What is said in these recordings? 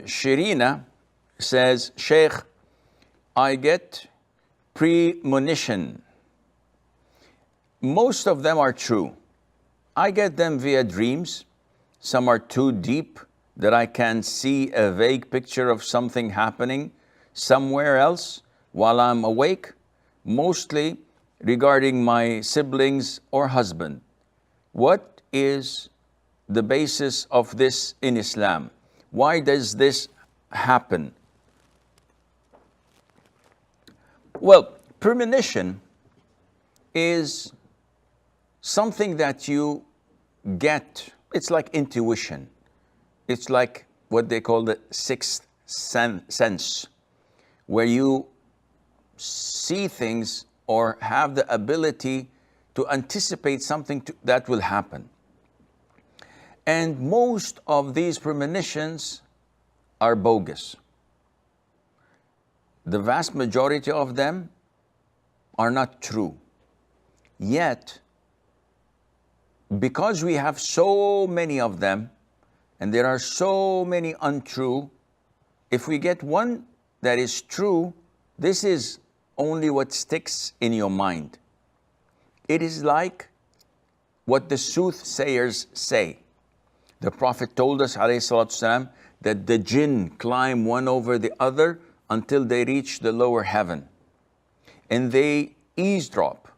Shirina says, Sheikh, I get premonition. Most of them are true. I get them via dreams. Some are too deep that I can see a vague picture of something happening somewhere else while I'm awake, mostly regarding my siblings or husband. What is the basis of this in Islam? Why does this happen? Well, premonition is something that you get. It's like intuition. It's like what they call the sixth sense, where you see things or have the ability to anticipate something that will happen. And most of these premonitions are bogus. The vast majority of them are not true. Yet, because we have so many of them, and there are so many untrue, if we get one that is true, this is only what sticks in your mind. It is like what the soothsayers say. The Prophet told us, ﷺ, that the jinn climb one over the other until they reach the lower heaven. And they eavesdrop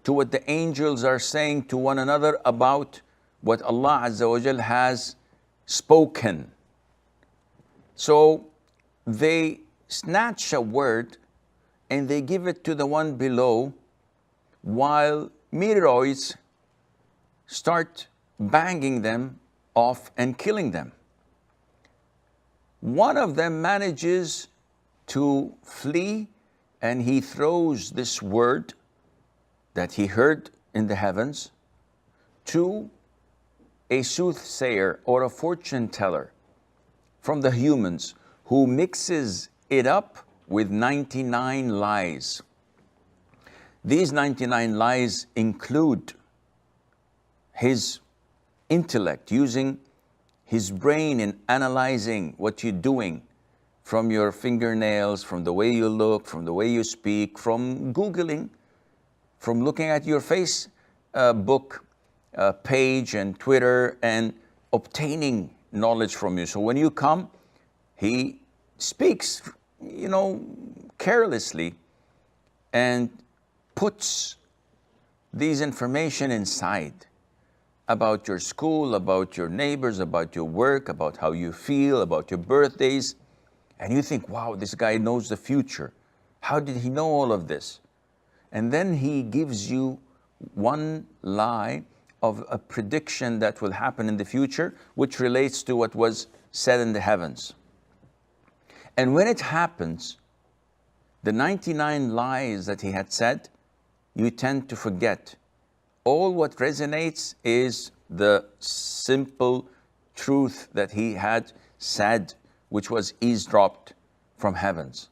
to what the angels are saying to one another about what Allah Azza wa Jal has spoken. So they snatch a word and they give it to the one below, while meteoroids start banging them off and killing them. One of them manages to flee, and he throws this word that he heard in the heavens to a soothsayer or a fortune teller from the humans, who mixes it up with 99 lies. These 99 lies include his intellect, using his brain in analyzing what you're doing, from your fingernails, from the way you look, from the way you speak, from Googling, from looking at your Facebook page and Twitter, and obtaining knowledge from you. So when you come, he speaks, carelessly, and puts these information inside about your school, about your neighbors, about your work, about how you feel, about your birthdays. And you think, wow, this guy knows the future. How did he know all of this? And then he gives you one lie of a prediction that will happen in the future, which relates to what was said in the heavens. And when it happens, the 99 lies that he had said, you tend to forget. All what resonates is the simple truth that he had said, which was eavesdropped from heavens.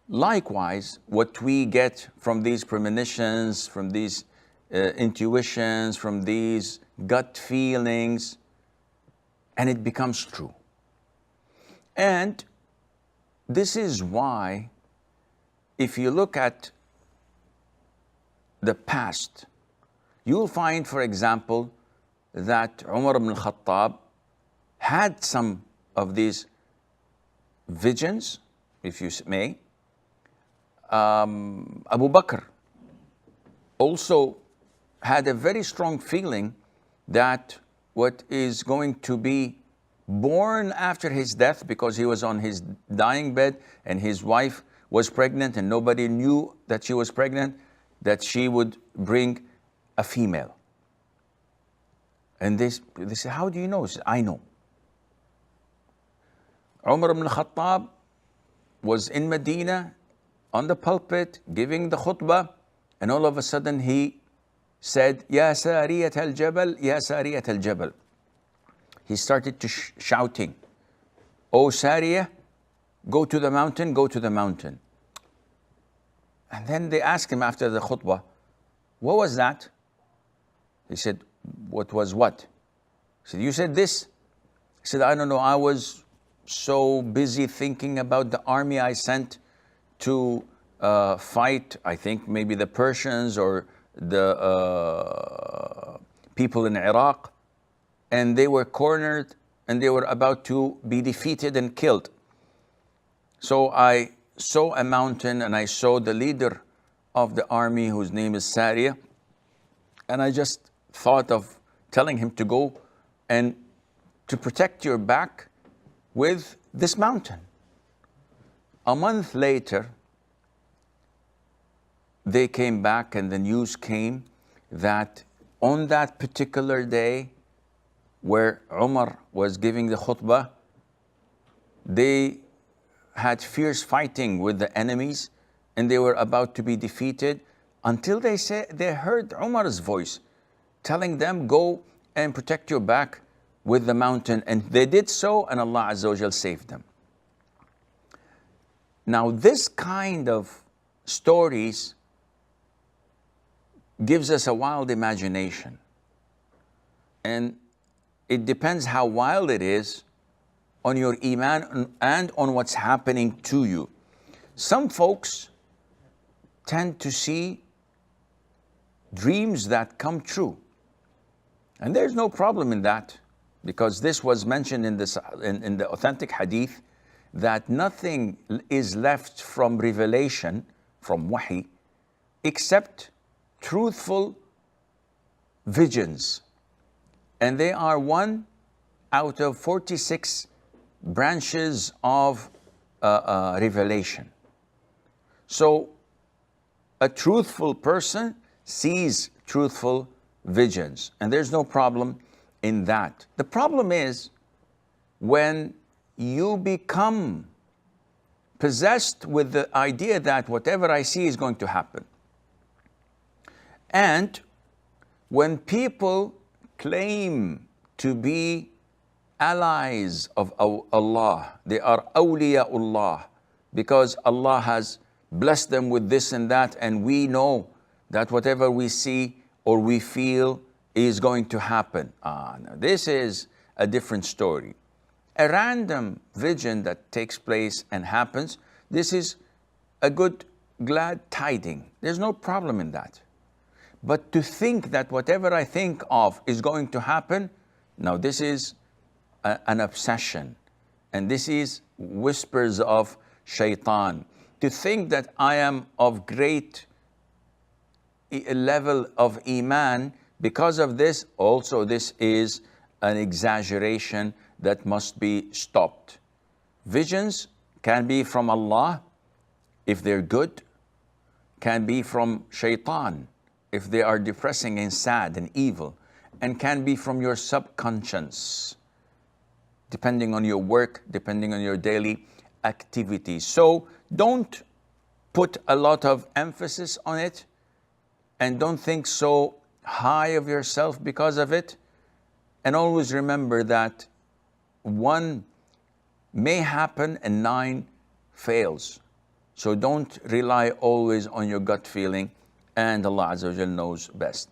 Likewise, what we get from these premonitions, from these intuitions, from these gut feelings, and it becomes true. And this is why, if you look at the past, you'll find, for example, that Umar ibn al-Khattab had some of these visions, if you may. Abu Bakr also had a very strong feeling that what is going to be born after his death, because he was on his dying bed and his wife was pregnant and nobody knew that she was pregnant, that she would bring a female. And they said, how do you know? He said, I know. Umar ibn al-Khattab was in Medina on the pulpit giving the khutbah, and all of a sudden he said, Ya Sariyat al-Jabal, Ya Sariyat al-Jabal. He started to shouting, O Sariyah, go to the mountain, go to the mountain. And then they asked him after the khutbah, what was that? He said, what was what? He said, you said this. He said, I don't know, I was so busy thinking about the army I sent to fight, I think maybe the Persians or the people in Iraq, and they were cornered and they were about to be defeated and killed. So I saw a mountain and I saw the leader of the army whose name is Sariya, and I just thought of telling him to go and to protect your back with this mountain. A month later, they came back and the news came that on that particular day where Umar was giving the khutbah, they had fierce fighting with the enemies and they were about to be defeated until they heard Umar's voice telling them, go and protect your back with the mountain. And they did so, and Allah Azza wa Jal saved them. Now, this kind of stories gives us a wild imagination. And it depends how wild it is on your iman and on what's happening to you. Some folks tend to see dreams that come true. And there's no problem in that, because this was mentioned in the authentic hadith that nothing is left from revelation, from wahi, except truthful visions. And they are one out of 46 branches of revelation. So a truthful person sees truthful visions, and there's no problem in that. The problem is when you become possessed with the idea that whatever I see is going to happen. And when people claim to be allies of Allah, they are awliyaullah, because Allah has blessed them with this and that, and we know that whatever we see or we feel is going to happen. Now this is a different story. A random vision that takes place and happens, this is a good, glad tiding. There's no problem in that. But to think that whatever I think of is going to happen, now this is an obsession. And this is whispers of shaitan. To think that I am of great level of iman because of this, also this is an exaggeration that must be stopped. Visions can be from Allah if they're good, can be from shaitan if they are depressing and sad and evil, and can be from your subconscious, depending on your work, depending on your daily activities. So don't put a lot of emphasis on it, and don't think so high of yourself because of it. And always remember that 1 may happen and 9 fails. So don't rely always on your gut feeling, and Allah Azza wa Jal knows best.